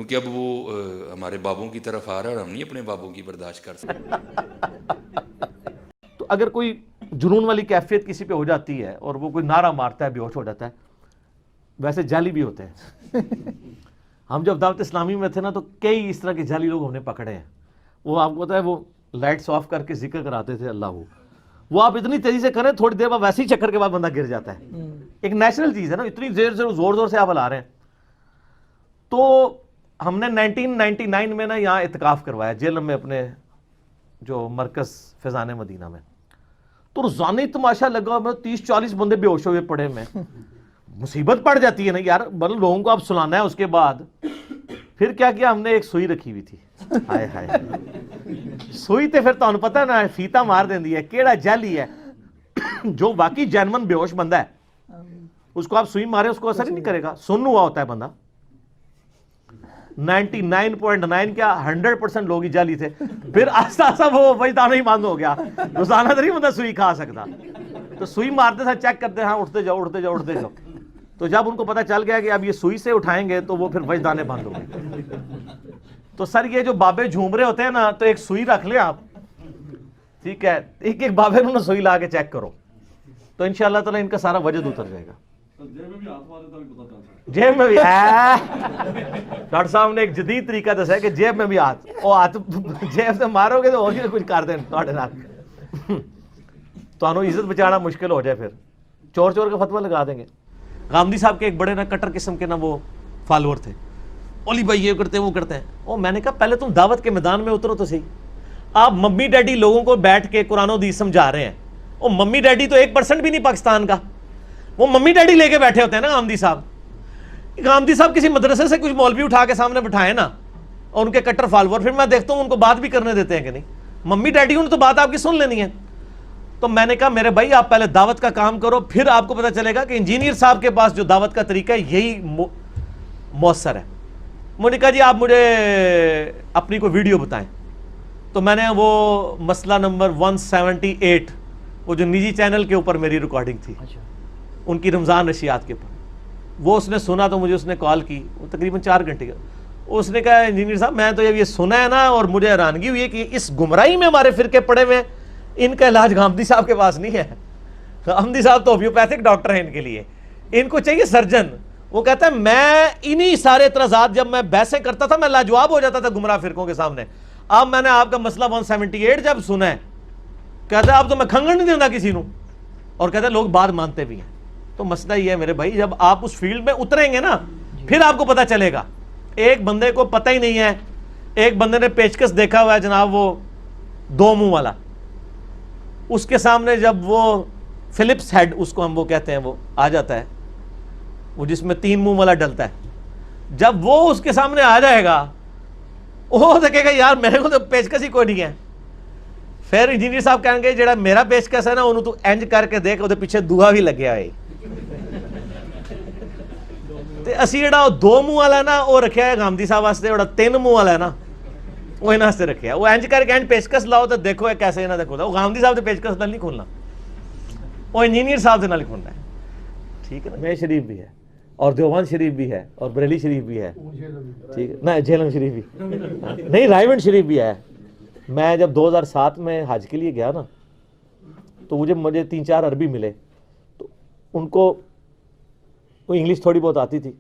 کیونکہ اب وہ ہمارے بابوں کی طرف آ رہا ہے اور ہم نہیں اپنے بابوں کی برداشت کر سکتے. تو اگر کوئی جنون والی کیفیت کسی پہ ہو جاتی ہے اور وہ کوئی نعرہ مارتا ہے، بے ہوش ہو جاتا ہے، ویسے جعلی بھی ہوتے ہیں. ہم جب دعوت اسلامی میں تھے نا تو کئی اس طرح کے جعلی لوگ ہم نے پکڑے ہیں. وہ آپ کو پتا ہے وہ لائٹس آف کر کے ذکر کراتے تھے اللہ وہ آپ اتنی تیزی سے کریں تھوڑی دیر بعد ویسے ہی چکر کے بعد بندہ گر جاتا ہے. ایک نیچرل چیز ہے نا، اتنی دیر سے زور زور سے آپ ہلا رہے ہیں. تو ہم نے 1999 میں نا یہاں اعتکاف کروایا جیلم میں، اپنے جو مرکز فیضان مدینہ میں. تو روزانہ تماشا لگا، میں 30-40 بندے بے ہوش ہوئے پڑے. میں مصیبت پڑ جاتی ہے نا یار، مطلب لوگوں کو اب سلانا ہے. اس کے بعد پھر کیا کیا ہم نے، ایک سوئی رکھی ہوئی تھی. ہائے ہائے، سوئی تے پھر تو پتہ نا فیتا مار دیندی ہے. کیڑا جعلی ہے جو باقی جینون بے ہوش بندہ ہے اس کو آپ سوئی مارے اس کو اثر ہی نہیں کرے گا. سن ہوا ہوتا ہے بندہ. 99.9 کیا 100% لوگ ہی جعلی تھے. پھر آہستہ آہستہ وہ وجدان ہی بند ہو گیا. روزانہ تو نہیں بندہ سوئی کھا سکتا. تو سوئی مارتے تھے، چیک کرتے، ہاں اٹھتے جاؤ اٹھتے جاؤ اٹھتے جاؤ. تو جب ان کو پتہ چل گیا کہ اب یہ سوئی سے اٹھائیں گے تو وہ پھر وجدانیں بند ہو گئی. تو سر یہ جو بابے جھوم رہے ہوتے ہیں نا، تو ایک سوئی رکھ لیں آپ، ٹھیک ہے، ایک ایک بابے نے سوئی لا کے چیک کرو تو انشاءاللہ تعالیٰ ان کا سارا وجد اتر جائے گا. جیب میں بھی ڈاکٹر صاحب نے ایک جدید طریقہ دسا ہے کہ جیب میں بھی ہاتھ، وہ ہاتھ جیب سے مارو گے تو اور کچھ کر دیں تو عزت بچانا مشکل ہو جائے. پھر چور چور کا فتویٰ لگا دیں گے. غامدی صاحب کے ایک بڑے نا کٹر قسم کے نا وہ فالوور تھے. اولی بھائی یہ کرتے ہیں وہ کرتے ہیں. اور میں نے کہا پہلے تم دعوت کے میدان میں اترو تو صحیح. آپ ممی ڈیڈی لوگوں کو بیٹھ کے قرآن و حدیث سمجھا رہے ہیں. اور ممی ڈیڈی تو 1% بھی نہیں پاکستان کا. وہ ممی ڈیڈی لے کے بیٹھے ہوتے ہیں نا غامدی صاحب. غامدی صاحب کسی مدرسے سے کچھ مولوی اٹھا کے سامنے بٹھائے نا اور ان کے کٹر فالوور، پھر میں دیکھتا ہوں ان کو بات بھی کرنے دیتے ہیں کہ نہیں. ممی ڈیڈی انہوں نے تو بات آپ کی سن لینی ہے. تو میں نے کہا میرے بھائی آپ پہلے دعوت کا کام کرو، پھر آپ کو پتہ چلے گا کہ انجینئر صاحب کے پاس جو دعوت کا طریقہ ہے یہی مؤثر ہے. مجھے کہا جی آپ مجھے اپنی کوئی ویڈیو بتائیں. تو میں نے وہ مسئلہ نمبر 178 وہ جو نجی چینل کے اوپر میری ریکارڈنگ تھی ان کی رمضان نشریات کے اوپر، وہ اس نے سنا تو مجھے اس نے کال کی. وہ تقریباً 4 گھنٹے کا. اس نے کہا انجینئر صاحب میں تو یہ سنا ہے نا اور مجھے حیرانگی ہوئی ہے کہ اس گمراہی میں ہمارے فرقے پڑے ہوئے ہیں، ان کا علاج غامدی صاحب کے پاس نہیں ہے. غامدی صاحب تو ہومیوپیتھک ڈاکٹر ہیں، ان کے لیے ان کو چاہیے سرجن. وہ کہتا ہے میں انہی سارے اعتراضات جب میں بحثیں کرتا تھا میں لاجواب ہو جاتا تھا گمراہ فرقوں کے سامنے. اب میں نے آپ کا مسئلہ 178 جب سنا ہے، کہتا ہے اب تو میں کھنگن نہیں دینا کسی نو، اور کہتا ہے لوگ بات مانتے بھی ہیں. تو مسئلہ یہ ہے میرے بھائی، جب آپ اس فیلڈ میں اتریں گے نا پھر آپ کو پتہ چلے گا. ایک بندے کو پتہ ہی نہیں ہے، ایک بندے نے پیچکس دیکھا ہوا ہے جناب وہ 2 منہ والا، اس کے سامنے جب وہ فلپس ہیڈ اس کو ہم وہ کہتے ہیں وہ آ جاتا ہے، وہ جس میں 3 منہ والا ڈلتا ہے، جب وہ اس کے سامنے آ جائے گا وہ دیکھے گا یار میرے کو تو پیچکس ہی کوئی نہیں ہے. پھر انجینئر صاحب کہیں گے جڑا میرا پیچکس ہے نا انہوں تو انج کر کے دیکھ وہ پیچھے دعا بھی لگیا ہے. تے اسی جڑا 2 منہ والا ہے نا وہ رکھیا ہے غامدی صاحب واسطے، جڑا 3 منہ والا ہے نا وہ انہاں واسطے رکھیا ہے. وہ انج کر کے انج پیچکس لاؤ تو دیکھو ہے کیسے انہاں دے کھولدا. وہ غامدی صاحب دے پیچکس نال نہیں کھولنا، وہ انجینئر صاحب دے نال کھولنا ہے. ٹھیک ہے نا. میں شریف بھی ہے اور دیوبند شریف بھی ہے اور بریلی شریف بھی ہے، ٹھیک ہے نا، جہلم شریف بھی نہیں، رائیونڈ شریف بھی ہے. میں جب 2007 میں حج کے لیے گیا نا تو مجھے 3-4 عربی ملے، تو ان کو وہ انگلش تھوڑی بہت آتی تھی.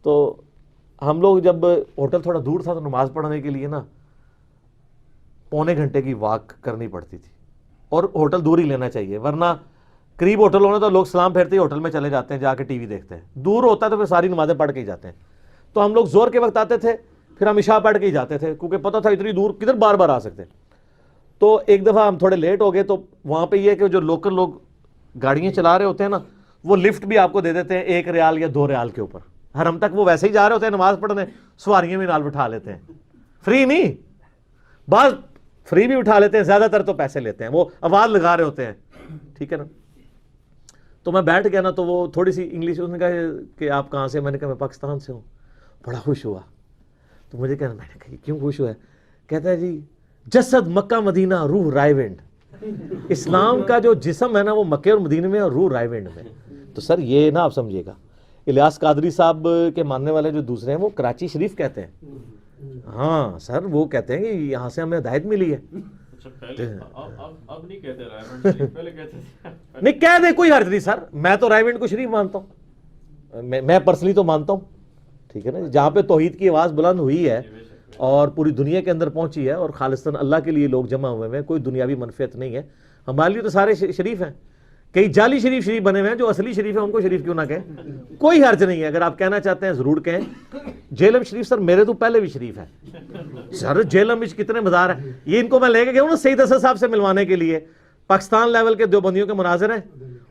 تو ہم لوگ جب ہوٹل تھوڑا دور تھا تو نماز پڑھنے کے لیے نا 1.25 گھنٹے کی واک کرنی پڑتی تھی، اور ہوٹل دور ہی لینا چاہیے ورنہ قریب ہوٹل ہونا تو لوگ سلام پھیرتے ہی ہوٹل میں چلے جاتے ہیں، جا کے ٹی وی دیکھتے ہیں. دور ہوتا ہے تو پھر ساری نمازیں پڑھ کے ہی جاتے ہیں. تو ہم لوگ زور کے وقت آتے تھے، پھر ہم عشاء پڑھ کے ہی جاتے تھے کیونکہ پتہ تھا اتنی دور کدھر بار بار آ سکتے. تو ایک دفعہ ہم تھوڑے لیٹ ہو گئے تو وہاں پہ یہ کہ جو لوکل لوگ گاڑیاں چلا رہے ہوتے ہیں نا وہ لفٹ بھی آپ کو دے دیتے ہیں 1 ریال یا 2 ریال کے اوپر. حرم تک وہ ویسے ہی جا رہے ہوتے ہیں نماز پڑھنے، سواریاں بھی نال بٹھا لیتے ہیں. فری نہیں، بعض فری بھی اٹھا لیتے ہیں، زیادہ تر تو پیسے لیتے ہیں، وہ آواز لگا رہے ہوتے ہیں. ٹھیک ہے نا. تو میں بیٹھ گیا نا تو وہ تھوڑی سی انگلش، اس نے کہا کہ آپ کہاں سے؟ میں نے کہا میں پاکستان سے ہوں. بڑا خوش ہوا. تو مجھے کہنا، میں نے کہا کیوں خوش ہوا ہے؟ کہتا ہے جی جسد مکہ مدینہ، روح رائیونڈ. اسلام کا جو جسم ہے نا وہ مکہ اور مدینہ میں اور روح رائیونڈ میں. تو سر یہ نا آپ سمجھیے گا الیاس قادری صاحب کے ماننے والے جو دوسرے ہیں وہ کراچی شریف کہتے ہیں. ہاں سر وہ کہتے ہیں کہ یہاں سے ہمیں ہدایت ملی ہے. اب نہیں کہتے رائیونڈ شریف، پہلے کہتے تھے. نہیں کہہ دیں کوئی حرج نہیں سر، میں تو رائیونڈ کو شریف مانتا ہوں، میں پرسنلی تو مانتا ہوں. ٹھیک ہے نا، جہاں پہ توحید کی آواز بلند ہوئی ہے اور پوری دنیا کے اندر پہنچی ہے اور خالصتاً اللہ کے لیے لوگ جمع ہوئے ہیں، کوئی دنیاوی منفعت نہیں ہے. ہمارے لیے تو سارے شریف ہیں. کئی جعلی شریف بنے ہوئے ہیں، جو اصلی شریف ہے ان کو شریف کیوں نہ کہیں، کوئی حرج نہیں ہے. اگر آپ کہنا چاہتے ہیں ضرور کہیں. جیلم شریف سر میرے تو پہلے بھی شریف ہے سر. جیلم میں کتنے مزار ہیں، یہ ان کو میں لے کے گیا ہوں نا سید اسد صاحب سے ملوانے کے لیے. پاکستان لیول کے دیوبندیوں کے مناظر ہیں،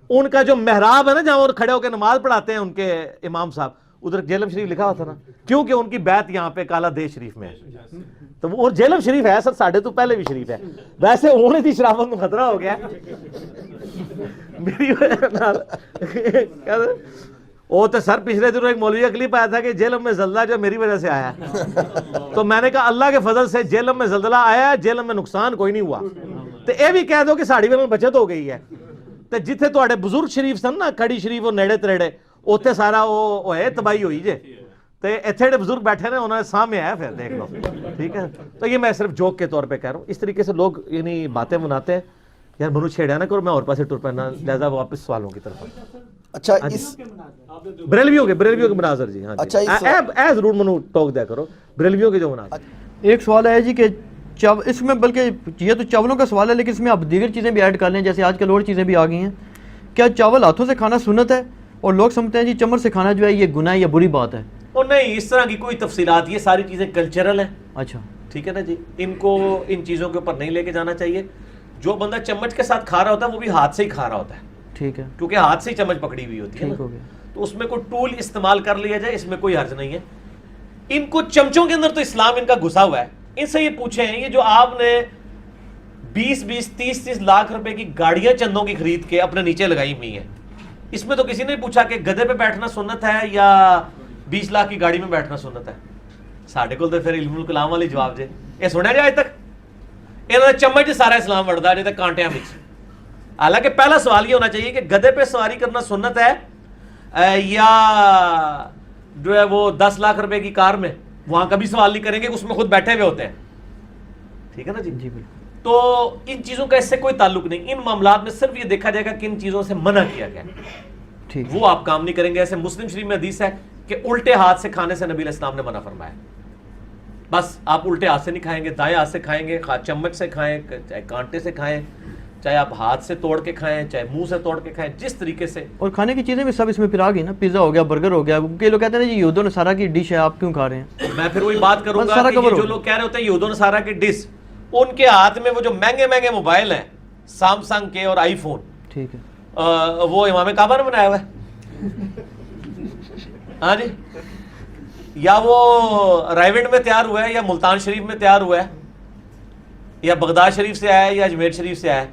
ان کا جو محراب ہے نا جہاں وہ کھڑے ہو کے نماز پڑھاتے ہیں ان کے امام صاحب، ادھر جیلم شریف لکھا ہوا تھا نا، کیونکہ ان کی بیعت یہاں پہ کالا دیش شریف میں ہے. تو وہ جیلم شریف ہے سر، ساڑھے تو پہلے بھی شریف ہے. ویسے انہوں نے شرافت میں خطرہ ہو گیا میری وہ تو سر پچھلے دنوں ایک مولوی کا کلپ آیا تھا کہ جیلم میں زلزلہ جو میری وجہ سے آیا. تو میں نے کہا اللہ کے فضل سے جیلم میں زلزلہ آیا ہے، جیلم میں نقصان کوئی نہیں ہوا. تو یہ بھی کہہ دو کہ ساڑی میں بچت ہو گئی ہے. تو جتھے تواڈے بزرگ شریف سن نا کھڑی شریف وہ نیڑے تریڑے، اوتھے سارا وہ ہے تباہی ہوئی جے. تو ایتھے جو بزرگ بیٹھے نے انہوں نے سامنے آیا پھر دیکھ لو. ٹھیک ہے، تو یہ میں صرف جوک کے طور پہ کہہ رہا ہوں. اس طریقے سے لوگ یعنی باتیں بناتے ہیں. یار منو چھیڑیا نہ کرو، میں اور پاسے ٹر پہنا، لہذا واپس سوالوں کی طرف. اچھا اس بریلویوں کے مناظر جی. ہاں اچھا اے ضرور منو ٹوک دیا کرو بریلویوں کے جو مناظر. ایک سوال ہے جی کہ اس میں بلکہ یہ تو چاولوں کا سوال ہے، لیکن اس میں آپ دیگر چیزیں بھی ایڈ کر لیں، جیسے آج کل اور چیزیں بھی آ گئی ہیں. کیا چاول ہاتھوں سے کھانا سنت ہے؟ اور لوگ سمجھتے ہیں جی چمچ سے کھانا جو ہے یہ گناہ یا بری بات ہے. اور نہیں، اس طرح کی کوئی تفصیلات، یہ ساری چیزیں کلچرل ہیں. اچھا ٹھیک ہے نا جی، ان کو ان چیزوں کے اوپر نہیں لے کے جانا چاہیے. جو بندہ چمچ کے ساتھ کھا رہا ہوتا ہے وہ بھی ہاتھ سے ہی کھا رہا ہوتا ہے. ٹھیک ہے، کیونکہ ہاتھ سے ہی چمچ پکڑی ہوئی ہوتی ہے ٹھیک ہو گیا. تو اس میں کوئی ٹول استعمال کر لیا جائے، اس میں کوئی حرج نہیں ہے. ان کو چمچوں کے اندر تو اسلام ان کا گھسا ہوا ہے. ان سے یہ پوچھیں، یہ جو آپ نے 20-30 لاکھ روپے کی گاڑیاں چندوں کی خرید کے اپنے نیچے لگائی ہوئی ہیں، اس میں تو کسی نے پوچھا کہ گدھے پہ بیٹھنا سنت ہے یا 20 لاکھ کی گاڑی میں بیٹھنا سنت ہے. ساڈے کول تو پھر علم الکلام والی جواب جے یہ سنیا جائے اج تک. انہوں نے چمچ سارا اسلام وڑدا جے تے کانٹیاں وچ. حالانکہ پہلا سوال یہ ہونا چاہیے کہ گدھے پہ سواری کرنا سنت ہے یا جو ہے وہ 10 لاکھ روپے کی کار میں. وہاں کبھی سوال نہیں کریں گے، اس میں خود بیٹھے ہوئے ہوتے ہیں. ٹھیک ہے نا جی. جی بالکل. تو ان چیزوں کا اس سے کوئی تعلق نہیں. ان معاملات میں صرف یہ دیکھا جائے گا کہ ان چیزوں سے منع کیا گیا، ٹھیک وہ آپ کام نہیں کریں گے. ایسے مسلم شریف میں حدیث ہے کہ الٹے ہاتھ سے کھانے سے نبی علیہ السلام نے منع فرمایا. بس آپ الٹے ہاتھ سے نہیں کھائیں گے، دائیں ہاتھ سے کھائیں گے. چمچ سے کھائیں، چاہے کانٹے سے کھائیں، چاہے آپ ہاتھ سے توڑ کے کھائیں، چاہے منہ سے توڑ کے کھائیں، جس طریقے سے. اور کھانے کی چیزیں بھی سب اس میں پھر آ گئی نا، پیزا ہو گیا، برگر ہو گیا. کئی لوگ کہتے ہیں جی یہود و نصارہ کی ڈش ہے، آپ کیوں کھا رہے ہیں؟ میں پھر وہی بات کروں بس گا سارا کہ کور یہ جو ہو لوگ کہہ رہے ہوتے ہیں یہود و نصارہ کی ڈش، ان کے ہاتھ میں وہ جو مہنگے مہنگے موبائل ہیں سامسنگ کے اور آئی فون، ٹھیک ہے، وہ امام کعبہ نے بنایا ہوا ہے. ہاں جی، یا وہ رائیونڈ میں تیار ہوا ہے، یا ملتان شریف میں تیار ہوا ہے، یا بغداد شریف سے آیا ہے، یا اجمیر شریف سے آیا ہے.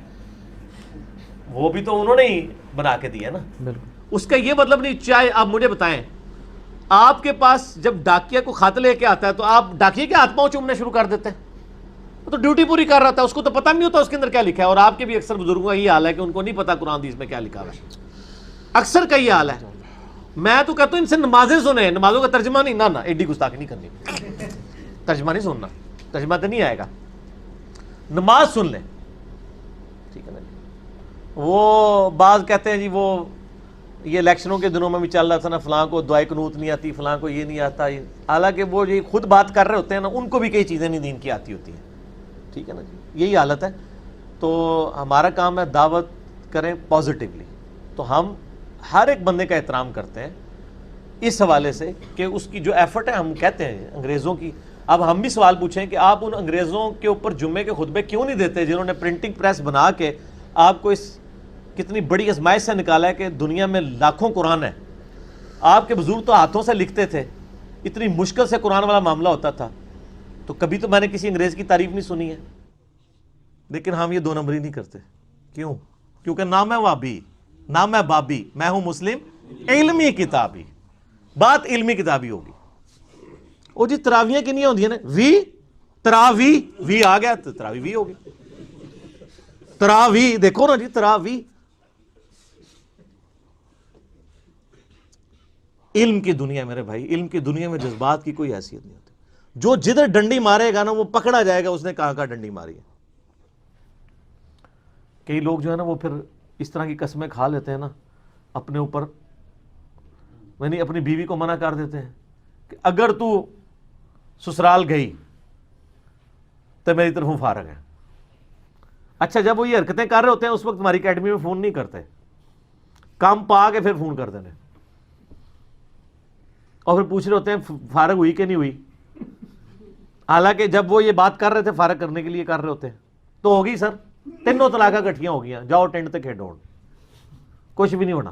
وہ بھی تو انہوں نے ہی بنا کے دیا نا. بالکل. اس کا یہ مطلب نہیں. چاہے آپ مجھے بتائیں، آپ کے پاس جب ڈاکیا کو خط لے کے آتا ہے تو آپ ڈاکیے کے ہاتھ پاؤں چومنے شروع کر دیتے ہیں. وہ تو ڈیوٹی پوری کر رہا تھا، اس کو تو پتہ نہیں ہوتا اس کے اندر کیا لکھا ہے. اور آپ کے بھی اکثر بزرگوں کا یہ حال ہے کہ ان کو نہیں پتا قرآن حدیث میں کیا لکھا ہوا ہے. اکثر کا یہ حال ہے. میں تو کہتا ہوں ان سے نمازیں سنیں، نمازوں کا ترجمہ نہیں. نہ ایڈی گستاخی نہیں کرنی، ترجمہ نہیں سننا، ترجمہ تو نہیں آئے گا. نماز سن لیں. ٹھیک ہے نا. وہ بعض کہتے ہیں جی وہ یہ الیکشنوں کے دنوں میں بھی چل رہا تھا نا، فلاں کو دعائے قنوت نہیں آتی، فلاں کو یہ نہیں آتا. حالانکہ وہ جو خود بات کر رہے ہوتے ہیں نا، ان کو بھی کئی چیزیں نہیں دین کی آتی ہوتی ہیں. ٹھیک ہے نا جی، یہی حالت ہے. تو ہمارا کام ہے دعوت کریں پازیٹیولی. تو ہم ہر ایک بندے کا احترام کرتے ہیں اس حوالے سے کہ اس کی جو ایفرٹ ہے. ہم کہتے ہیں انگریزوں کی، اب ہم بھی سوال پوچھیں کہ آپ ان انگریزوں کے اوپر جمعے کے خطبے کیوں نہیں دیتے جنہوں نے پرنٹنگ پریس بنا کے آپ کو اس کتنی بڑی ازمائش سے نکالا ہے کہ دنیا میں لاکھوں قرآن ہے. آپ کے بزرگ تو ہاتھوں سے لکھتے تھے، اتنی مشکل سے قرآن والا معاملہ ہوتا تھا. تو کبھی تو میں نے کسی انگریز کی تعریف نہیں سنی ہے. لیکن ہم یہ 2 نمبری نہیں کرتے. کیوں؟ کیونکہ نہ میں وابی، نہ میں بابی، میں ہوں مسلم علمی کتابی. بات علمی کتابی ہوگی. وہ جی تراویاں کنیاں ہوندیاں نے، وی تراوی، وی آ گیا تو تراوی وی ہوگی. تراوی دیکھو نا جی، تراوی. علم کی دنیا میرے بھائی، علم کی دنیا میں جذبات کی کوئی حیثیت نہیں ہوتی. جو جدھر ڈنڈی مارے گا نا وہ پکڑا جائے گا اس نے کہاں ڈنڈی ماری ہے. کئی لوگ جو ہے نا وہ پھر اس طرح کی قسمیں کھا لیتے ہیں نا اپنے اوپر، یعنی اپنی بیوی کو منع کر دیتے ہیں کہ اگر تو سسرال گئی تو میری طرف فارغ ہے. اچھا جب وہ یہ حرکتیں کر رہے ہوتے ہیں اس وقت ہماری اکیڈمی میں فون نہیں کرتے، کام پا کے پھر فون کر دینے اور پھر پوچھ رہے ہوتے ہیں فارغ ہوئی کہ نہیں ہوئی، حالانکہ جب وہ یہ بات کر رہے تھے فارغ کرنے کے لیے کر رہے ہوتے ہیں. تو ہوگی سر، تینوں طلاقیں کٹھیاں ہو گیا، جاؤ ٹینٹ تے کھیڈو، کچھ بھی نہیں ہونا.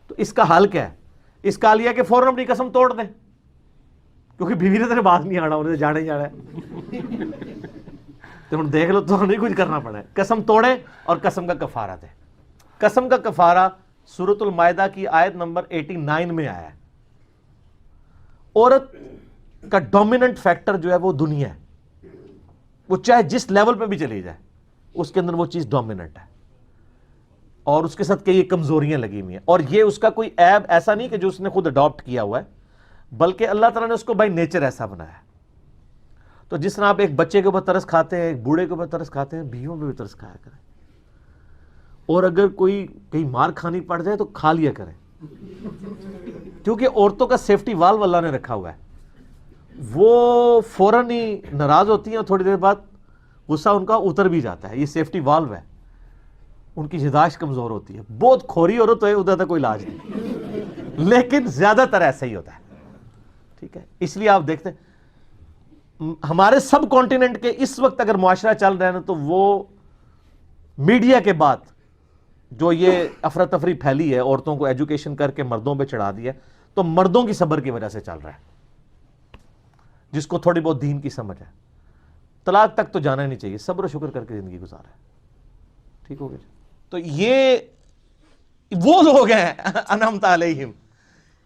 تو اس کا حل کیا ہے؟ اس کا حل یہ ہے کہ فوراً اپنی قسم توڑ دیں، کیونکہ بیوی نے تیرے بات نہیں آنا، انہیں جانے جانا ہے. تو ہم دیکھ لو تو نہیں کچھ کرنا پڑا ہے. قسم توڑیں اور قسم کا کفارہ دیں. قسم کا کفارہ سورۃ المائدہ کی آیت نمبر 89 میں آیا ہے. عورت کا ڈومیننٹ فیکٹر جو ہے وہ دنیا ہے، وہ چاہے جس لیول پہ بھی چلی جائے اس کے اندر وہ چیز ڈومیننٹ ہے، اور اس کے ساتھ کئی کمزوریاں لگی ہوئی ہیں. اور یہ اس کا کوئی عیب ایسا نہیں کہ جو اس نے خود اڈاپٹ کیا ہوا ہے، بلکہ اللہ تعالیٰ نے اس کو بائی نیچر ایسا بنایا ہے. تو جس طرح آپ ایک بچے کے اوپر ترس کھاتے ہیں، ایک بوڑھے کے اوپر ترس کھاتے ہیں، بیویوں پہ بھی ترس کھایا کریں. اور اگر کوئی کہیں مار کھانی پڑ جائے تو کھا لیا کریں، کیونکہ عورتوں کا سیفٹی والو اللہ نے رکھا ہوا ہے. وہ فوراً ہی ناراض ہوتی ہیں اور تھوڑی دیر بعد غصہ ان کا اتر بھی جاتا ہے. یہ سیفٹی والو ہے. ان کی یاداشت کمزور ہوتی ہے. بہت کھوری عورت ہے ادھر تک کوئی علاج نہیں، لیکن زیادہ تر ایسا ہی ہوتا ہے. ٹھیک ہے، اس لیے آپ دیکھتے ہیں ہمارے سب کانٹیننٹ کے اس وقت اگر معاشرہ چل رہا ہے نا تو وہ میڈیا کے بعد جو یہ افراتفری پھیلی ہے، عورتوں کو ایجوکیشن کر کے مردوں پہ چڑھا دیا، تو مردوں کی صبر کی وجہ سے چل رہا ہے. جس کو تھوڑی بہت دین کی سمجھ ہے، طلاق تک تو جانا ہی نہیں چاہیے، صبر و شکر کر کے زندگی گزارا ہے. ٹھیک ہو گیا. تو یہ وہ لوگ ہیں انعمت علیہم،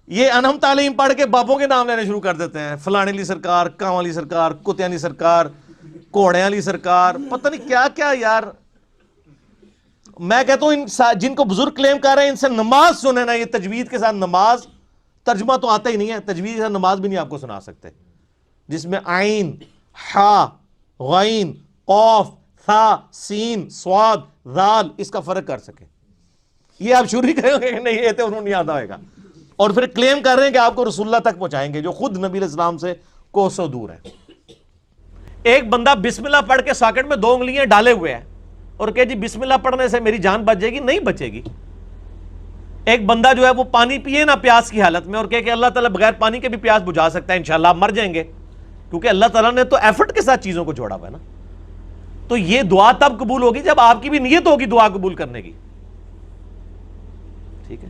یہ انعمت علیہم پڑھ کے باپوں کے نام لینے شروع کر دیتے ہیں، فلانے علی سرکار، کاں علی سرکار، کتے علی سرکار، کوڑے علی سرکار، پتہ نہیں کیا کیا. یار میں کہتا ہوں ان جن کو بزرگ کلیم کر رہے ہیں ان سے نماز سنیں نا. یہ تجوید کے ساتھ نماز، ترجمہ تو آتا ہی نہیں ہے، تجوید کے ساتھ نماز بھی نہیں آپ کو سنا سکتے، جس میں عین، حا، غین، قاف، ثا، سین، صاد، ذال اس کا فرق کر سکے. یہ آپ شروع ہی کریں گے کہ نہیں یہ تو انہوں نہیں آتا ہوئے گا، اور پھر کلیم کر رہے ہیں کہ آپ کو رسول اللہ تک پہنچائیں گے جو خود نبی علیہ السلام سے کوسوں دور ہے. ایک بندہ بسم اللہ پڑھ کے ساکٹ میں 2 انگلیاں ڈالے ہوئے ہیں اور کہ جی بسم اللہ پڑھنے سے میری جان بچ جائے گی، نہیں بچے گی. ایک بندہ جو ہے وہ پانی پیے نا پیاس کی حالت میں اور کہ اللہ تعالیٰ بغیر پانی کے بھی پیاس بجھا سکتا ہے، انشاءاللہ آپ مر جائیں گے، کیونکہ اللہ تعالیٰ نے تو ایفرٹ کے ساتھ چیزوں کو جوڑا ہوا ہے نا. تو یہ دعا تب قبول ہوگی جب آپ کی بھی نیت ہوگی دعا قبول کرنے کی. ٹھیک ہے.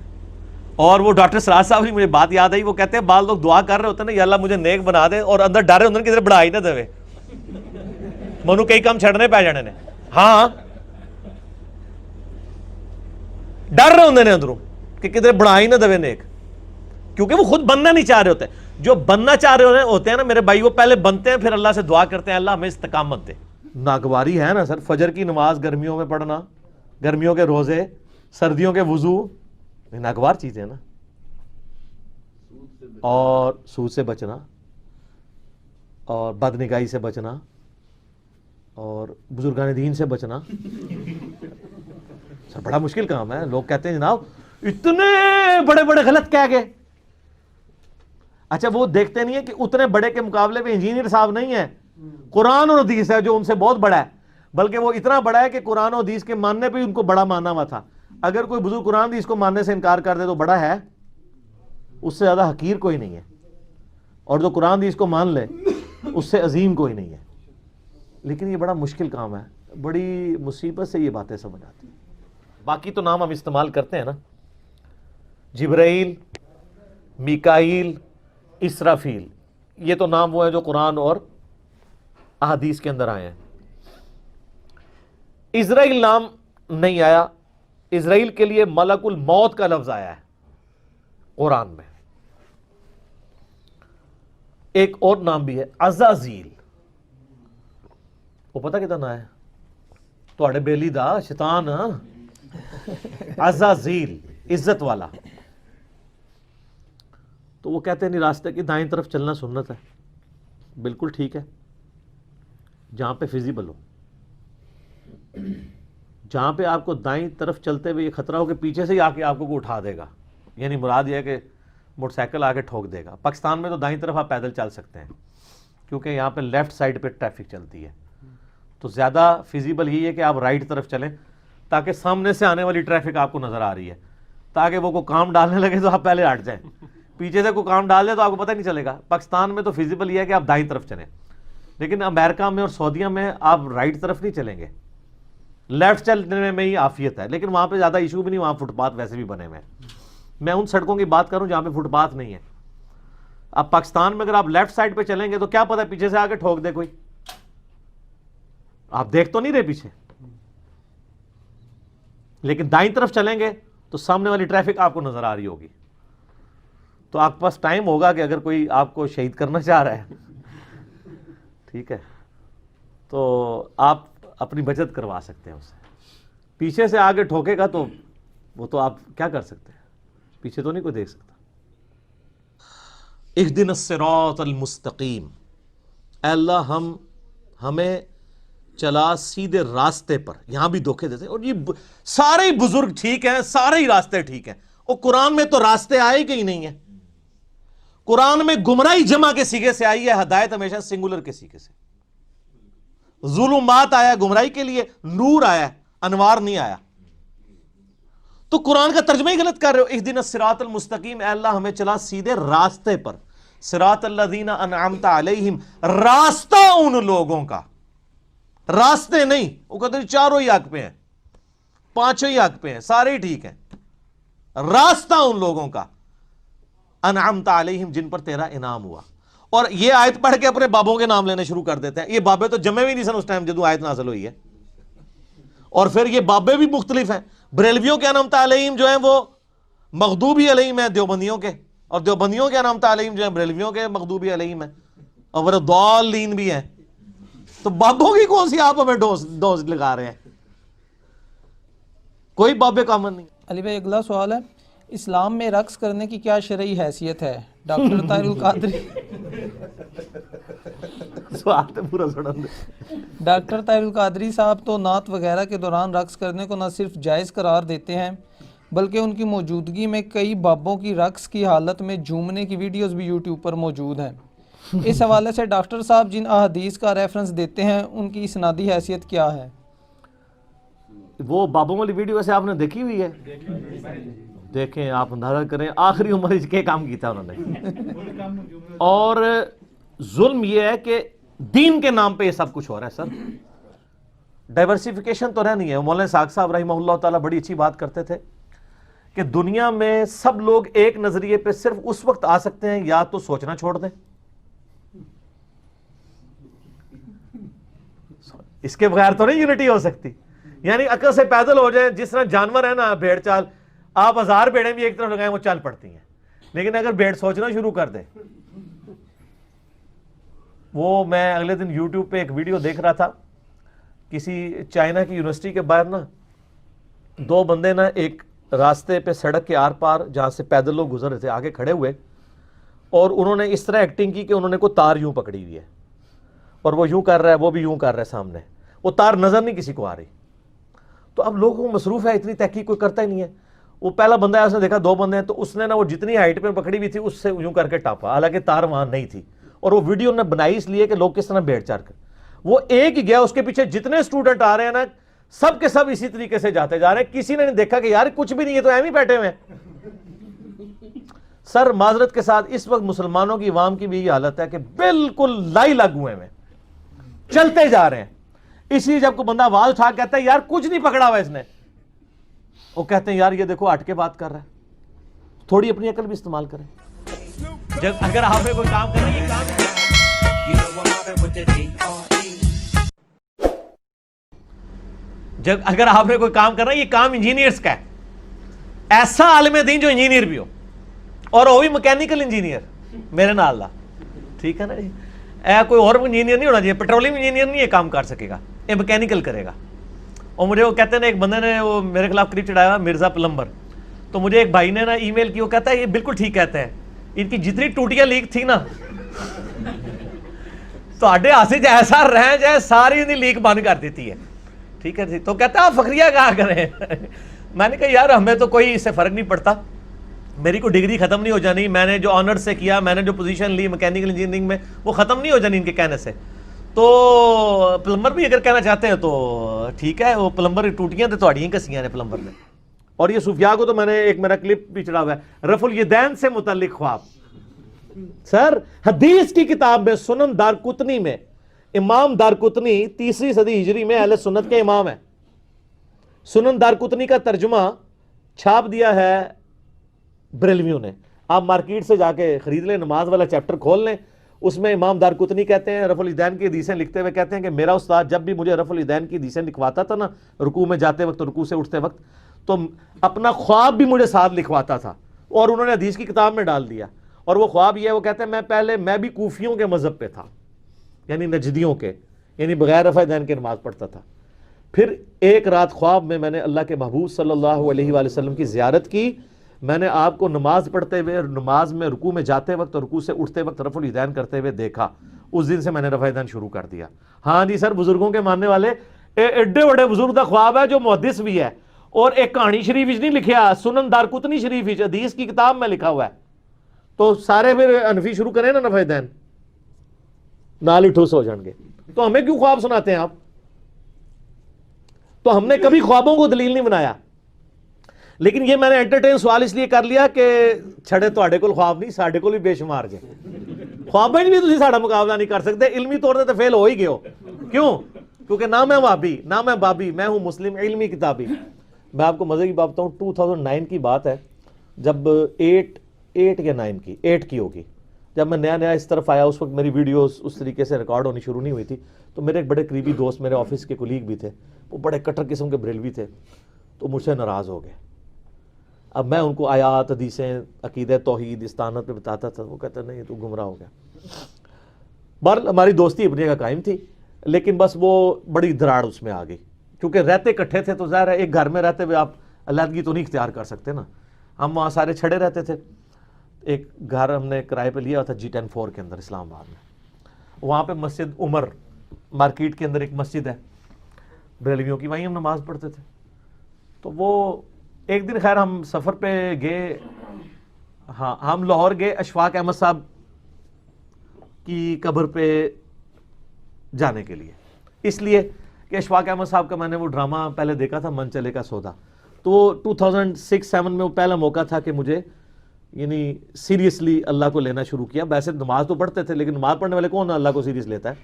اور وہ ڈاکٹر سراج صاحب کی مجھے بات یاد آئی، وہ کہتے ہیں بعض لوگ دعا کر رہے ہوتے ہیں نا، یا اللہ مجھے نیک بنا دے، اور اندر ڈر ہوندے کدھر بڑھا ہی نہ دے، منو کئی کام چھڑنے پہ جانے نے. ہاں ڈر رہے ہوندے نے اندروں کہ کدھر بڑھا ہی نہ دے نیک، کیونکہ وہ خود بننا نہیں چاہ رہے ہوتے. جو بننا چاہ رہے ہوتے ہیں نا میرے بھائی، وہ پہلے بنتے ہیں پھر اللہ سے دعا کرتے ہیں اللہ ہمیں استقامت دے. ناگواری ہے نا سر، فجر کی نماز گرمیوں میں پڑھنا، گرمیوں کے روزے، سردیوں کے وضو، ناگوار چیزیں ہیں نا. اور سود سے بچنا، اور بد نگاہی سے بچنا، اور بزرگان دین سے بچنا. سر بڑا مشکل کام ہے. لوگ کہتے ہیں جناب اتنے بڑے بڑے غلط کہہ گئے. اچھا وہ دیکھتے نہیں ہیں کہ اتنے بڑے کے مقابلے میں انجینئر صاحب نہیں ہے، قرآن اور حدیث ہے جو ان سے بہت بڑا ہے، بلکہ وہ اتنا بڑا ہے کہ قرآن اور حدیث کے ماننے پہ ان کو بڑا مانا ہوا تھا. اگر کوئی بزرگ قرآن حدیث کو ماننے سے انکار کر دے تو بڑا ہے، اس سے زیادہ حقیر کوئی نہیں ہے، اور جو قرآن حدیث کو مان لے اس سے عظیم کوئی نہیں ہے. لیکن یہ بڑا مشکل کام ہے، بڑی مصیبت سے یہ باتیں سمجھ آتی ہیں. باقی تو نام ہم استعمال کرتے ہیں نا، جبرائیل، میکائیل، اسرافیل، یہ تو نام وہ ہیں جو قرآن اور احادیث کے اندر آئے ہیں. اسرائیل نام نہیں آیا. اسرائیل کے لیے ملک الموت کا لفظ آیا ہے قرآن میں. ایک اور نام بھی ہے عزازیل. وہ پتہ کتنا ہے تواڈے بیلی دا شیطان عزازیل، عزت والا. تو وہ کہتے ہیں نہیں راستے کی دائیں طرف چلنا سنت ہے. بالکل ٹھیک ہے جہاں پہ فیزیبل ہو, جہاں پہ آپ کو دائیں طرف چلتے ہوئے یہ خطرہ ہو کہ پیچھے سے ہی آ کے آپ کو کوئی اٹھا دے گا, یعنی مراد یہ ہے کہ موٹر سائیکل آ کے ٹھوک دے گا. پاکستان میں تو دائیں طرف آپ پیدل چل سکتے ہیں کیونکہ یہاں پہ لیفٹ سائڈ پہ ٹریفک چلتی ہے, تو زیادہ فیزیبل یہی ہے کہ آپ رائٹ طرف چلیں تاکہ سامنے سے آنے والی ٹریفک آپ کو نظر آ رہی ہے, تاکہ وہ کوئی کام ڈالنے لگے تو آپ پہلے ہٹ جائیں. پیچھے سے کوئی کام ڈال دے تو آپ کو پتہ نہیں چلے گا. پاکستان میں تو فیزیبل یہ ہے کہ آپ دائیں طرف چلیں, لیکن امریکہ میں اور سعودیہ میں آپ رائٹ طرف نہیں چلیں گے, لیفٹ چلنے میں ہی عافیت ہے. لیکن وہاں پہ زیادہ ایشو بھی نہیں, وہاں فٹ پاتھ ویسے بھی بنے ہوئے ہیں. میں ان سڑکوں کی بات کروں جہاں پہ فٹ پاتھ نہیں ہے. اب پاکستان میں اگر آپ لیفٹ سائڈ پہ چلیں گے تو کیا پتہ پیچھے سے آ کے ٹھوک دے کوئی, آپ دیکھ تو نہیں رہے پیچھے. لیکن دائیں طرف چلیں گے تو سامنے والی ٹریفک آپ کو نظر آ رہی ہوگی, تو آپ کے پاس ٹائم ہوگا کہ اگر کوئی آپ کو شہید کرنا چاہ رہا ہے, ٹھیک ہے, تو آپ اپنی بچت کروا سکتے ہیں اس سے. پیچھے سے آگے ٹھوکے گا تو وہ تو آپ کیا کر سکتے ہیں, پیچھے تو نہیں کوئی دیکھ سکتا. اہدنا الصراط المستقیم, اے اللہ ہمیں چلا سیدھے راستے پر. یہاں بھی دھوکے دیتے ہیں, اور یہ سارے ہی بزرگ ٹھیک ہیں, سارے ہی راستے ٹھیک ہیں. اور قرآن میں تو راستے آئے ہی کہیں نہیں ہیں. قرآن میں گمراہی جمع کے سیغے سے آئی ہے, ہدایت ہمیشہ سنگولر کے سیغے سے. ظلمات آیا گمراہی کے لیے, نور آیا, انوار نہیں آیا. تو قرآن کا ترجمہ ہی غلط کر رہے ہو. اہدنا الصراط المستقیم, اے اللہ ہمیں چلا سیدھے راستے پر. صراط الذین انعمت علیہم, راستہ ان لوگوں کا, راستے نہیں. وہ کہتے ہیں چاروں ہی حق پہ ہیں, پانچوں ہی حق پہ ہیں, سارے ہی ٹھیک ہیں. راستہ ان لوگوں کا انعمت علیہم, جن پر تیرا انعام ہوا. اور یہ آیت پڑھ کے اپنے بابوں کے نام لینے شروع کر دیتے ہیں. یہ بابے تو جمے بھی نہیں سن اس ٹائم جدو آیت نازل ہوئی ہے. اور پھر یہ بابے بھی مختلف ہیں. بریلویوں کے انعمت علیہم جو ہیں وہ مغضوبی علیہم ہیں دیوبندیوں کے, اور دیوبندیوں کے انعمت علیہم جو ہیں بریلویوں کے مغضوبی علیہم ہیں, اور وہ ضالین بھی ہیں. تو بابوں کی کون سی آپ ہمیں ڈوز لگا رہے ہیں؟ کوئی بابے کامن نہیں. علی بھائی اگلا سوال ہے, اسلام میں رقص کرنے کی کیا شرعی حیثیت ہے؟ ڈاکٹر طاہر القادری سوال تو پورا سنا دے. ڈاکٹر طاہر القادری صاحب تو نعت وغیرہ کے دوران رقص کرنے کو نہ صرف جائز قرار دیتے ہیں بلکہ ان کی موجودگی میں کئی بابوں کی رقص کی حالت میں جھومنے کی ویڈیوز بھی یوٹیوب پر موجود ہیں. اس حوالے سے ڈاکٹر صاحب جن احادیث کا ریفرنس دیتے ہیں ان کی اسنادی حیثیت کیا ہے؟ وہ بابوں والی ویڈیو ویسے آپ نے دیکھی ہوئی ہے؟ دیکھیں, آپ اندازہ کریں آخری عمر کے کام کیتا انہوں نے. اور ظلم یہ ہے کہ دین کے نام پہ یہ سب کچھ ہو رہا ہے. سر ڈائیورسیفیکیشن تو رہنی ہے. مولانا اسحاق صاحب رحمہ اللہ تعالیٰ بڑی اچھی بات کرتے تھے کہ دنیا میں سب لوگ ایک نظریے پہ صرف اس وقت آ سکتے ہیں یا تو سوچنا چھوڑ دیں, اس کے بغیر تو نہیں یونٹی ہو سکتی. یعنی عقل سے پیدل ہو جائیں, جس طرح جانور ہے نا بھیڑ چال, آپ 1000 بھیڑیں بھی ایک طرف لگائیں وہ چل پڑتی ہیں, لیکن اگر بھیڑ سوچنا شروع کر دے. وہ میں اگلے دن یوٹیوب پہ ایک ویڈیو دیکھ رہا تھا, کسی چائنا کی یونیورسٹی کے باہر نا دو بندے نا ایک راستے پہ سڑک کے آر پار جہاں سے پیدل لوگ گزر رہے تھے آگے کھڑے ہوئے, اور انہوں نے اس طرح ایکٹنگ کی کہ انہوں نے کوئی تار یوں پکڑی ہوئی ہے اور وہ یوں کر رہا ہے, وہ بھی یوں کر رہا ہے سامنے, وہ تار نظر نہیں کسی کو آ رہی. تو اب لوگوں کو مصروف ہے, اتنی تحقیق کوئی کرتا ہی نہیں ہے. وہ پہلا بندہ ہے, اس نے دیکھا دو بندے ہیں, تو اس نے نا وہ جتنی ہائٹ پہ پکڑی ہوئی تھی اس سے یوں کر کے ٹاپا, حالانکہ تار وہاں نہیں تھی. اور وہ ویڈیو نے بنائی اس لیے کہ لوگ کس طرح بھیڑ چال کر, وہ ایک ہی گیا, اس کے پیچھے جتنے اسٹوڈنٹ آ رہے ہیں نا سب کے سب اسی طریقے سے جاتے جا رہے ہیں. کسی نے نہیں دیکھا کہ یار کچھ بھی نہیں ہے تو ایم ہی بیٹھے ہوئے ہیں. سر معذرت کے ساتھ اس وقت مسلمانوں کی عوام کی بھی یہ حالت ہے کہ بالکل لائی لاگ ہوئے ہیں, چلتے جا رہے ہیں. اس لیے جب کوئی بندہ آواز اٹھا کہتا ہے یار کچھ نہیں پکڑا ہوا اس نے, وہ کہتے ہیں یار یہ دیکھو ہٹ کے بات کر رہا ہے, تھوڑی اپنی عقل بھی استعمال کریں. جب اگر آپ نے کوئی کام کرنا ہے, یہ کام جب اگر آپ نے کوئی کام کرنا ہے, یہ کام انجینئرز کا ہے. ایسا عالم دین جو انجینئر بھی ہو, اور وہ بھی مکینیکل انجینئر میرے نال دا, ٹھیک ہے نا جی. کوئی اور انجینئر نہیں ہونا چاہیے, پیٹرولیم انجینئر نہیں یہ کام کر سکے گا, یہ مکینیکل کرے گا. اور مجھے وہ کہتے ہیں ایک بندے نے وہ میرے خلاف کلپ چڑھایا مرزا پلمبر, تو مجھے ایک بھائی نے نا ای میل کی, وہ کہتا ہے یہ بالکل ٹھیک کہتے ہیں ان کی جتنی ٹوٹیاں لیک تھی نا تو ہاتھ سے ایسا رہ جائے ساری انہیں لیک بند کر دیتی ہے. ٹھیک ہے جی. تو کہتا ہے فخریہ کہا کریں. میں نے کہا یار ہمیں تو کوئی اس سے فرق نہیں پڑتا, میری کوئی ڈگری ختم نہیں ہو جانی, میں نے جو آنر سے کیا, میں نے جو پوزیشن لی میکینیکل انجینئرنگ میں, وہ ختم نہیں ہو جانی ان کے کہنے سے. تو پلمبر بھی اگر کہنا چاہتے ہیں تو ٹھیک ہے, وہ پلمبر ٹوٹیاں تو تھوڑی کسیاں نے پلمبر نے. اور یہ صوفیاء کو تو میں نے ایک میرا کلپ بھی چڑھا ہوا ہے, رفع الیدین سے متعلق خواب. سر حدیث کی کتاب میں سنن دارقطنی میں امام دارقطنی 3 صدی ہجری میں اہل سنت کے امام ہے. سنن دارقطنی کا ترجمہ چھاپ دیا ہے بریلویوں نے, آپ مارکیٹ سے جا کے خرید لیں, نماز والا چیپٹر کھول لیں, اس میں امام دارقطنی کہتے ہیں, رفع الیدین کی حدیثیں لکھتے ہوئے کہتے ہیں کہ میرا استاد جب بھی مجھے رفع الیدین کی حدیثیں لکھواتا تھا نا, رکوع میں جاتے وقت, رکوع سے اٹھتے وقت, تو اپنا خواب بھی مجھے ساتھ لکھواتا تھا, اور انہوں نے حدیث کی کتاب میں ڈال دیا. اور وہ خواب یہ ہے, وہ کہتے ہیں میں بھی کوفیوں کے مذہب پہ تھا, یعنی نجدیوں کے, یعنی بغیر رفع الیدین کے نماز پڑھتا تھا. پھر ایک رات خواب میں نے اللہ کے محبوب صلی اللہ علیہ وآلہ وسلم کی زیارت کی, میں نے آپ کو نماز پڑھتے ہوئے, نماز میں رکوع میں جاتے وقت اور رکوع سے اٹھتے وقت رفع الیدین کرتے ہوئے دیکھا. اس دن سے میں نے رفع الیدین شروع کر دیا. ہاں جی سر, بزرگوں کے ماننے والے, ایڈے بڑے بزرگ کا خواب ہے جو محدث بھی ہے, اور ایک کہانی شریف نہیں لکھیا, سنن دارقطنی شریف حدیث کی کتاب میں لکھا ہوا ہے. تو سارے پھر انفی شروع کریں نا رفع الیدین, نال ہی ٹھوس ہو جان گے. تو ہمیں کیوں خواب سناتے ہیں آپ؟ تو ہم نے کبھی خوابوں کو دلیل نہیں بنایا, لیکن یہ میں نے انٹرٹین سوال اس لیے کر لیا کہ چھڑے تواڈے کول خواب نہیں, ساڈے کول بھی بے شمار جے. خواباں ہی نہیں تسی ساڈا مقابلہ نہیں کر سکتے, علمی طور تے فیل ہو ہی گئے ہو. کیوں؟ کیونکہ نہ میں وہابی نہ میں بابی, میں ہوں مسلم علمی کتابی. میں آپ کو مزے کی بات بتاؤں, 2009 کی بات ہے, جب 8 کی ہوگی, جب میں نیا اس طرف آیا, اس وقت میری ویڈیوز اس طریقے سے ریکارڈ ہونی شروع نہیں ہوئی تھی. تو میرے ایک بڑے قریبی دوست, میرے آفس کے کولیگ بھی تھے, وہ بڑے کٹر قسم کے بریلوی تھے, تو مجھ سے ناراض ہو گئے. اب میں ان کو آیات, حدیثیں, عقیدہ توحید, استانت پہ بتاتا تھا, وہ کہتے نہیں تو گمراہ ہو گیا. بہرحال ہماری دوستی اپنی جگہ قائم تھی, لیکن بس وہ بڑی دراڑ اس میں آ گئی, کیونکہ رہتے اکٹھے تھے تو ظاہر ہے ایک گھر میں رہتے ہوئے آپ علیحدگی تو نہیں اختیار کر سکتے نا. ہم وہاں سارے چھڑے رہتے تھے. ایک گھر ہم نے کرائے پہ لیا تھا G10-4 کے اندر اسلام آباد میں, وہاں پہ مسجد عمر مارکیٹ کے اندر ایک مسجد ہے بریلویوں کی, وہیں ہم نماز پڑھتے تھے. تو وہ ایک دن خیر ہم سفر پہ گئے, ہاں ہم لاہور گئے اشفاق احمد صاحب کی قبر پہ جانے کے لیے, اس لیے کہ اشفاق احمد صاحب کا میں نے وہ ڈرامہ پہلے دیکھا تھا, من چلے کا سودا. تو 2006-7 میں وہ پہلا موقع تھا کہ مجھے یعنی سیریسلی اللہ کو لینا شروع کیا. ویسے نماز تو پڑھتے تھے, لیکن نماز پڑھنے والے کون اللہ کو سیریس لیتا ہے,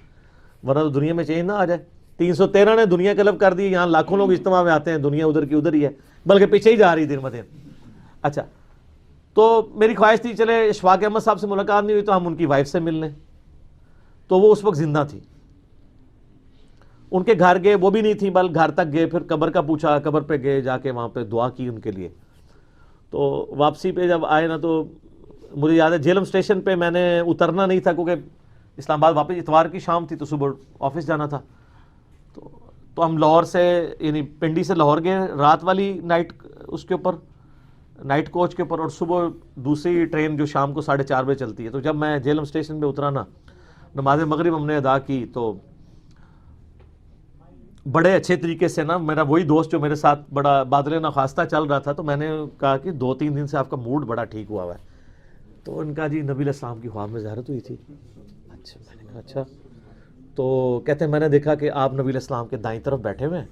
ورنہ تو دنیا میں چینج نہ آ جائے. 313 نے دنیا قلب کر دی, یہاں لاکھوں لوگ اجتماع میں آتے ہیں, دنیا ادھر کی ادھر ہی ہے, بلکہ پیچھے ہی جا رہی دن بدن. اچھا, تو میری خواہش تھی چلے اشفاق احمد صاحب سے ملاقات نہیں ہوئی تو ہم ان کی وائف سے مل لیں. تو وہ اس وقت زندہ تھی, ان کے گھر گئے, وہ بھی نہیں تھی, بل گھر تک گئے, پھر قبر کا پوچھا, قبر پہ گئے, جا کے وہاں پہ دعا کی ان کے لیے. تو واپسی پہ جب آئے نا, تو مجھے یاد ہے جیلم اسٹیشن پہ میں نے اترنا نہیں تھا, کیونکہ اسلام آباد واپس اتوار کی شام تھی, تو صبح آفس جانا تھا. تو ہم لاہور سے یعنی پنڈی سے لاہور گئے رات والی نائٹ, اس کے اوپر نائٹ کوچ کے اوپر, اور صبح دوسری ٹرین جو شام کو 4:30 بجے چلتی ہے. تو جب میں جیلم اسٹیشن پہ اترا نا, نماز مغرب ہم نے ادا کی, تو بڑے اچھے طریقے سے نا, میرا وہی دوست جو میرے ساتھ بڑا بادل ناخواستہ چل رہا تھا, تو میں نے کہا کہ 2-3 دن سے آپ کا موڈ بڑا ٹھیک ہوا ہے. تو ان کا جی نبی علیہ السلام کی خواب میں زیارت ہوئی تھی. اچھا, میں نے کہا اچھا. تو کہتے ہیں میں نے دیکھا کہ آپ نبی علیہ السلام کے دائیں طرف بیٹھے ہوئے ہیں,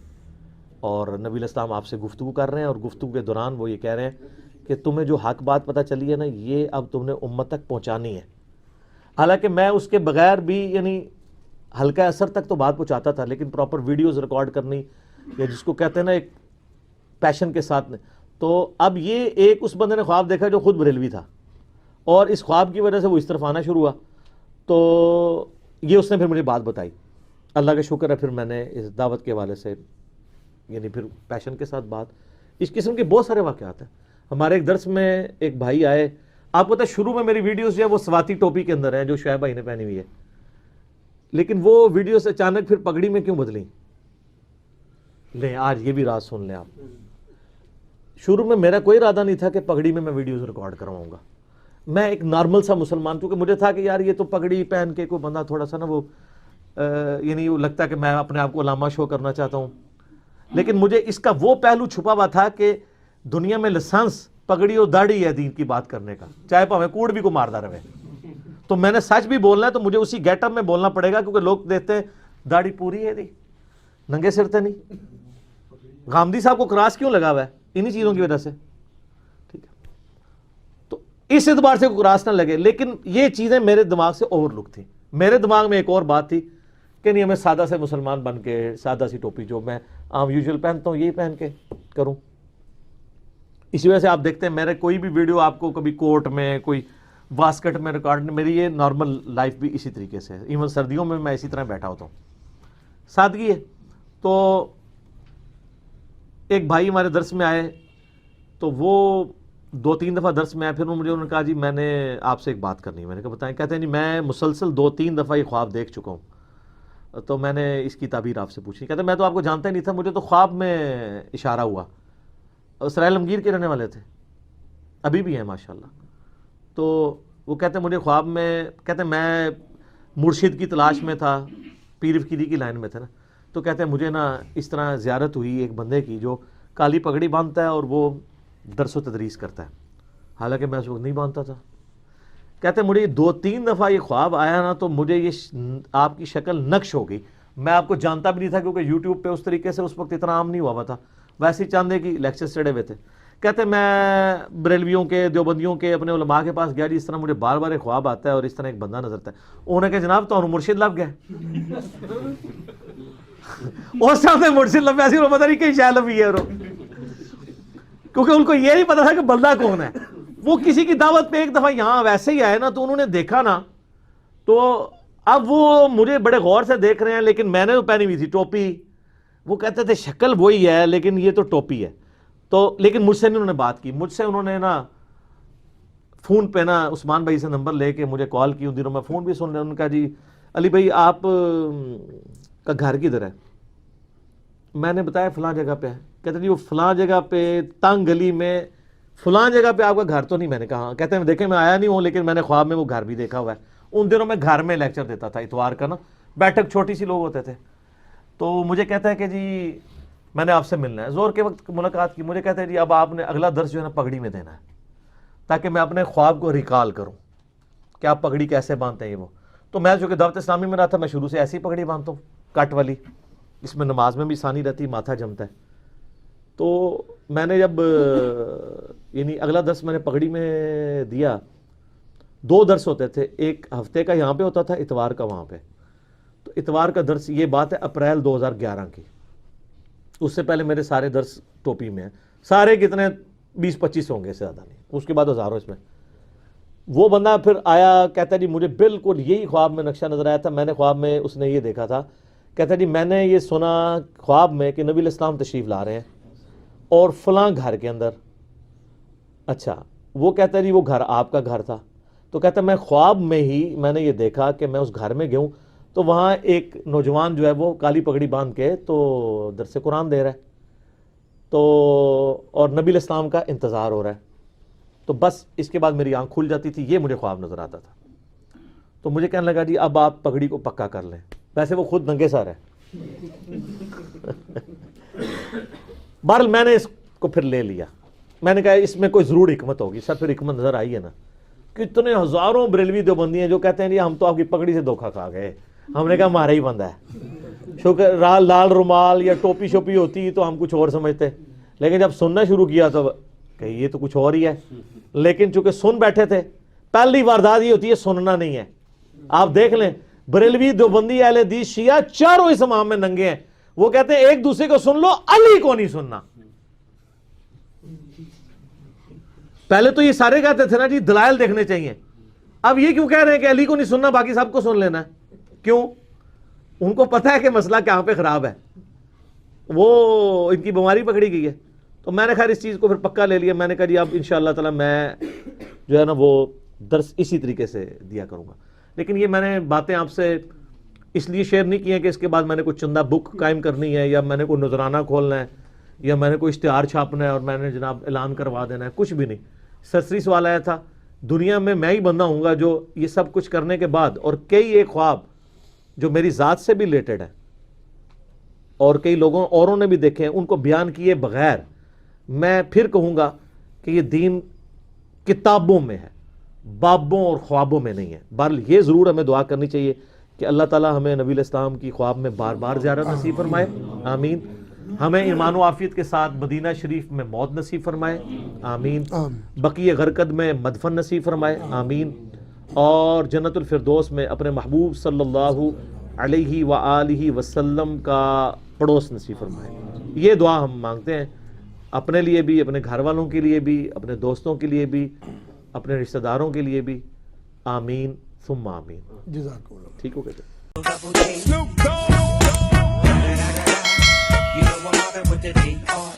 اور نبی علیہ السلام آپ سے گفتگو کر رہے ہیں, اور گفتگو کے دوران وہ یہ کہہ رہے ہیں کہ تمہیں جو حق بات پتہ چلی ہے نا, یہ اب تم نے امت تک پہنچانی ہے. حالانکہ میں اس کے بغیر بھی یعنی ہلکا اثر تک تو بات پہنچاتا تھا, لیکن پراپر ویڈیوز ریکارڈ کرنی, یا جس کو کہتے ہیں نا ایک پیشن کے ساتھ. تو اب یہ ایک اس بندے نے خواب دیکھا جو خود بریلوی تھا, اور اس خواب کی وجہ سے وہ اس طرف آنا شروع ہوا. تو یہ اس نے پھر مجھے بات بتائی. اللہ کا شکر ہے, پھر میں نے اس دعوت کے حوالے سے یعنی پھر پیشن کے ساتھ بات, اس قسم کے بہت سارے واقعات ہیں. ہمارے ایک درس میں ایک بھائی آئے, آپ کو پتہ ہے شروع میں میری ویڈیوز جو ہے وہ سواتی ٹوپی کے اندر ہیں جو شعیب بھائی نے پہنی ہوئی ہے, لیکن وہ ویڈیوز اچانک پھر پگڑی میں کیوں بدلیں؟ لیں آج یہ بھی راز سن لیں آپ. شروع میں میرا کوئی ارادہ نہیں تھا کہ پگڑی میں ویڈیوز ریکارڈ کرواؤں گا. میں ایک نارمل سا مسلمان، کیونکہ مجھے تھا کہ یار یہ تو پگڑی پہن کے کوئی بندہ تھوڑا سا نا وہ یعنی وہ لگتا ہے کہ میں اپنے آپ کو علامہ شو کرنا چاہتا ہوں، لیکن مجھے اس کا وہ پہلو چھپا ہوا تھا کہ دنیا میں لسانس پگڑی اور داڑھی ہے دین کی بات کرنے کا، چاہے پاویں کوڑ بھی کو ماردا رہے، تو میں نے سچ بھی بولنا ہے تو مجھے اسی گیٹ اپ میں بولنا پڑے گا، کیونکہ لوگ دیکھتے ہیں داڑھی پوری ہے دی ننگے سر تے نہیں. غامدی صاحب کو کراس کیوں لگا ہوا ہے؟ انہی چیزوں کی وجہ سے. ٹھیک ہے، تو اس اعتبار سے کوئی کراس نہ لگے، لیکن یہ چیزیں میرے دماغ سے اوور لک تھیں. میرے دماغ میں ایک اور بات تھی کہ نہیں، ہمیں سادہ سے مسلمان بن کے سادہ سی ٹوپی جو میں عام یوزول پہنتا ہوں یہی پہن کے کروں. اسی وجہ سے آپ دیکھتے ہیں میرے کوئی بھی ویڈیو آپ کو کبھی کوٹ میں کوئی واسکٹ میں ریکارڈ، میری یہ نارمل لائف بھی اسی طریقے سے ہے. ایون سردیوں میں میں اسی طرح بیٹھا ہوتا ہوں، سادگی ہے. تو ایک بھائی ہمارے درس میں آئے تو وہ 2-3 دفعہ درس میں آئے، پھر انہوں نے کہا جی میں نے آپ سے ایک بات کرنی ہے. میں نے کہا بتائیں. کہتے ہیں جی میں مسلسل 2-3 دفعہ یہ خواب دیکھ چکا ہوں، تو میں نے اس کی تعبیر آپ سے پوچھی. کہتے ہیں میں تو آپ کو جانتا ہی نہیں تھا، مجھے تو خواب میں اشارہ ہوا. اسرائیل عالمگیر کے رہنے والے تھے، ابھی بھی ہیں ماشاءاللہ. تو وہ کہتے ہیں مجھے خواب میں، کہتے ہیں میں مرشد کی تلاش میں تھا، پیر فقیری کی لائن میں تھے نا، تو کہتے ہیں مجھے نا اس طرح زیارت ہوئی ایک بندے کی جو کالی پگڑی باندھتا ہے اور وہ درس و تدریس کرتا ہے، حالانکہ میں اس وقت نہیں باندھتا تھا. کہتے ہیں مجھے 2-3 دفعہ یہ خواب آیا نا تو مجھے یہ آپ کی شکل نقش ہو گئی. میں آپ کو جانتا بھی نہیں تھا، کیونکہ یوٹیوب پہ اس طریقے سے اس وقت اتنا عام نہیں ہوا تھا، ویسے ہی چاندے کی لیکچر چڑھے ہوئے تھے. کہتے ہیں میں بریلویوں کے، دیوبندیوں کے، اپنے علماء کے پاس گیا جی، اس طرح مجھے بار بار ایک خواب آتا ہے اور اس طرح ایک بندہ نظر آتا ہے. انہوں نے کہا جناب تو مرشد لب گئے. اس سامنے مرشد لب ایسی پتہ نہیں کہ شاید لبی ہے، کیونکہ ان کو یہ نہیں پتا تھا کہ بندہ کون ہے. وہ کسی کی دعوت پہ ایک دفعہ یہاں ویسے ہی آئے نا، تو انہوں نے دیکھا نا، تو اب وہ مجھے بڑے غور سے دیکھ رہے ہیں، لیکن میں نے تو پہنی ہوئی تھی ٹوپی. وہ کہتے تھے شکل وہی ہے لیکن یہ تو ٹوپی ہے. تو لیکن مجھ سے نہیں انہوں نے بات کی. مجھ سے انہوں نے نا فون پہ نا عثمان بھائی سے نمبر لے کے مجھے کال کی. ان دنوں میں فون بھی سن رہے. انہوں نے کہا جی علی بھائی آپ کا گھر کدھر ہے؟ میں نے بتایا فلاں جگہ پہ ہے. کہتے جی وہ فلاں جگہ پہ تنگ گلی میں فلاں جگہ پہ آپ کا گھر تو نہیں؟ میں نے کہا کہتے ہیں دیکھیں میں آیا نہیں ہوں، لیکن میں نے خواب میں وہ گھر بھی دیکھا ہوا ہے. ان دنوں میں گھر میں لیکچر دیتا تھا اتوار کا نا، بیٹھک چھوٹی سی لوگ ہوتے تھے. تو مجھے کہتا ہے کہ جی میں نے آپ سے ملنا ہے. زور کے وقت ملاقات کی. مجھے کہتا ہے جی اب آپ نے اگلا درس جو ہے نا پگڑی میں دینا ہے، تاکہ میں اپنے خواب کو ریکال کروں کہ آپ پگڑی کیسے باندھتے ہیں. یہ وہ تو میں جو کہ دعوت اسلامی میں رہا تھا، میں شروع سے ایسی پگڑی باندھتا ہوں کٹ والی، اس میں نماز میں بھی آسانی رہتی، ماتھا جمتا ہے. تو میں نے جب یعنی اگلا درس میں نے پگڑی میں دیا. 2 درس ہوتے تھے، ایک ہفتے کا یہاں پہ ہوتا تھا، اتوار کا وہاں پہ. تو اتوار کا درس، یہ بات ہے اپریل 2011 کی. اس سے پہلے میرے سارے درس ٹوپی میں ہیں، سارے کتنے 20-25 ہوں گے، سے زیادہ نہیں. اس کے بعد ہزاروں اس میں. وہ بندہ پھر آیا، کہتا ہے جی مجھے بالکل یہی خواب میں نقشہ نظر آیا تھا. میں نے خواب میں اس نے یہ دیکھا تھا. کہتا ہے جی میں نے یہ سنا خواب میں کہ نبی علیہ السلام تشریف لا رہے ہیں اور فلاں گھر کے اندر. اچھا، وہ کہتا ہے جی وہ گھر آپ کا گھر تھا. تو کہتا ہے میں خواب میں ہی میں نے یہ دیکھا کہ میں اس گھر میں گیا ہوں، تو وہاں ایک نوجوان جو ہے وہ کالی پگڑی باندھ کے تو درس قرآن دے رہا ہے، تو اور نبی علیہ السلام کا انتظار ہو رہا ہے. تو بس اس کے بعد میری آنکھ کھل جاتی تھی. یہ مجھے خواب نظر آتا تھا. تو مجھے کہنے لگا جی اب آپ پگڑی کو پکا کر لیں. ویسے وہ خود ننگے سر ہے. بہرحال میں نے اس کو پھر لے لیا. میں نے کہا اس میں کوئی ضرور حکمت ہوگی. سر پھر حکمت نظر آئی ہے نا. کتنے ہزاروں بریلوی دیوبندی ہیں جو کہتے ہیں جی ہم تو آپ کی پگڑی سے دھوکہ کھا گئے. ہم نے کہا ہمارا ہی بندہ ہے. شکر لال رومال یا ٹوپی شوپی ہوتی تو ہم کچھ اور سمجھتے، لیکن جب سننا شروع کیا تو کہ یہ تو کچھ اور ہی ہے. لیکن چونکہ سن بیٹھے تھے، پہلی واردات یہ ہوتی ہے سننا نہیں ہے. آپ دیکھ لیں بریلوی دیوبندی اہل حدیث شیعہ چاروں اس امام میں ننگے ہیں. وہ کہتے ہیں ایک دوسرے کو سن لو، علی کو نہیں سننا. پہلے تو یہ سارے کہتے تھے نا جی دلائل دیکھنے چاہیے. اب یہ کیوں کہہ رہے ہیں کہ علی کو نہیں سننا باقی سب کو سن لینا ہے؟ کیوں؟ ان کو پتہ ہے کہ مسئلہ کہاں پہ خراب ہے. وہ ان کی بیماری پکڑی گئی ہے. تو میں نے خیر اس چیز کو پھر پکا لے لیا. میں نے کہا جی اب انشاءاللہ تعالی میں جو ہے نا وہ درس اسی طریقے سے دیا کروں گا. لیکن یہ میں نے باتیں آپ سے اس لیے شیئر نہیں کی ہیں کہ اس کے بعد میں نے کوئی چندہ بک قائم کرنی ہے، یا میں نے کوئی نذرانہ کھولنا ہے، یا میں نے کوئی اشتہار چھاپنا ہے اور میں نے جناب اعلان کروا دینا ہے. کچھ بھی نہیں. سرسری سوال آیا تھا دنیا میں ہی بندہ ہوں گا جو یہ سب کچھ کرنے کے بعد اور کئی ایک خواب جو میری ذات سے بھی ریلیٹڈ ہے اور کئی لوگوں اوروں نے بھی دیکھے ہیں ان کو بیان کیے بغیر میں پھر کہوں گا کہ یہ دین کتابوں میں ہے، بابوں اور خوابوں میں نہیں ہے. بہرحال یہ ضرور ہمیں دعا کرنی چاہیے کہ اللہ تعالیٰ ہمیں نبی علیہ السلام کی خواب میں بار بار زیارت نصیب فرمائے، آمین. ہمیں ایمان و عافیت کے ساتھ مدینہ شریف میں موت نصیب فرمائے، آمین. بقیع غرقد میں مدفن نصیب فرمائے، آمین. اور جنت الفردوس میں اپنے محبوب صلی اللہ علیہ وآلہ وسلم کا پڑوس نصیب فرمائے. یہ دعا ہم مانگتے ہیں اپنے لیے بھی، اپنے گھر والوں کے لیے بھی، اپنے دوستوں کے لیے بھی، اپنے رشتہ داروں کے لیے بھی، آمین ثم آمین. جزاک اللہ. ٹھیک ہو گیا؟ You know I'm mobbing with the D.R.E.